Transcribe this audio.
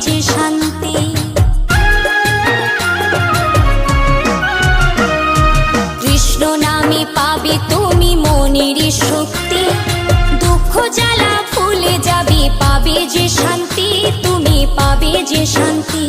যে শান্তি। কৃষ্ণ নামে পাবে তুমি মনের শক্তি, দুঃখ জ্বালা ভুলে যাবে, পাবে যে শান্তি, তুমি পাবে যে শান্তি।